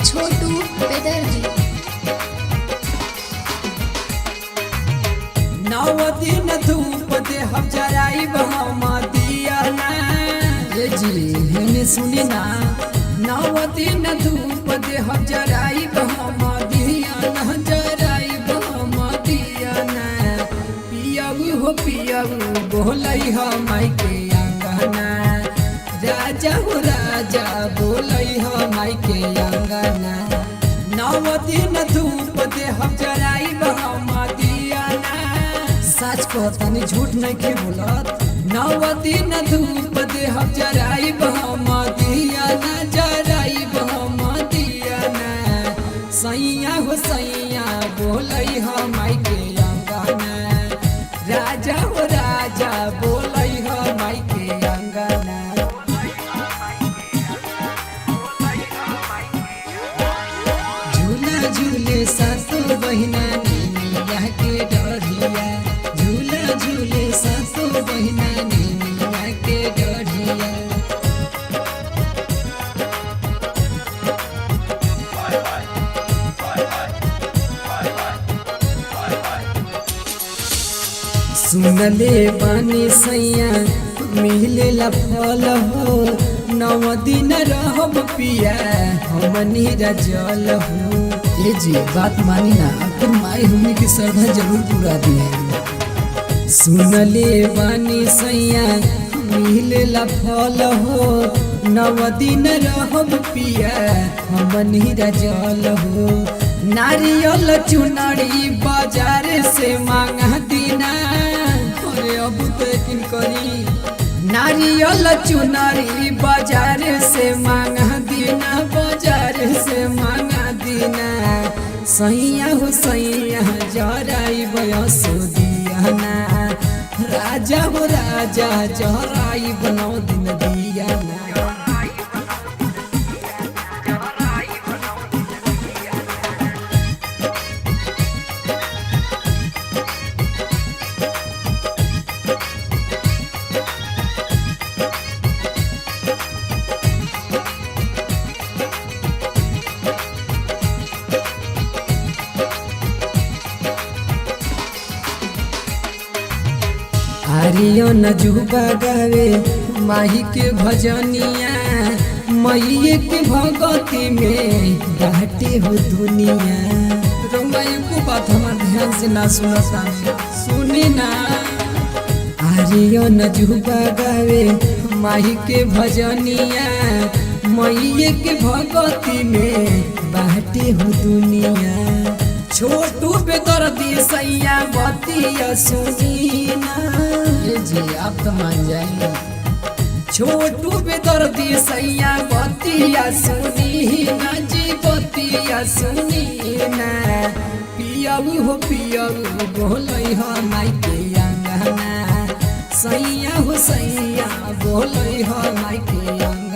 छोटू बेदर्जी। नौ दिन धूप दे हम जराई हम दिया ना ये जी हेने सुनी ना। नौ दिन धूप दे हम जराई हम दिया ना जराई हम दिया ना। पियाऊ हो पियाऊ बोलई हम माई के अंगना राजा हो राजा बोलई हम माई के अंगना। नौ दिन धूप दे हम जराई हम दिया ना सच कहतानी झूठ नहीं के बोलत। नौ दिन धूप दे हम जराई हम दिया ना जराई हम दिया ना। सैया हो सैया बोलई हम माई के अंगना राजा हो राजा बोलई हम माई के अंगना। झूला झूले सासु बहिना नैया के डढ़िया झूला झूले सासु बहिना नैया के डढ़िया। सुनले बानी सैया मिले ला फल हो नौ दिन रहब पिया हमनी जल हो। ये जी बात मानी ना फिर माई हमनी की श्रद्धा जरूर पूरा दिए। सुनले बानी सैया मिले ला फल हो नौ दिन रहब पिया हमनी जल हो। नारियल चुनरी बाजार से मांगा दीना अरे अब तो यकीन करी। नारियल चुनरी बाजार से मांगा दीना बाजार से मांगा दीना। सैया हो सैया जराई बयसो दिया ना राजा हो राजा जराई बनौ दिन दिया ना। आर्यन जुबा गावे माही के भजनिया मैये के भगती में बाटे हो दुनिया। रंगाई को बात हमार ध्यान से ना सुनता सुनी ना। आर्यन जुबा गावे माही के भजनिया मैये के भगती में बाटे हो दुनिया। छोटू बेदर्दी सैया बतिया सुनी ना ये जी आप तो मान जाइए। छोटू बेदर्दी सैया बतिया सुनी ना जी बतिया सुनी ना। पियाऊ हो पियाऊ बोलई हो माई के अंगना सैया हो सैया बोलई हो माई के अंगना।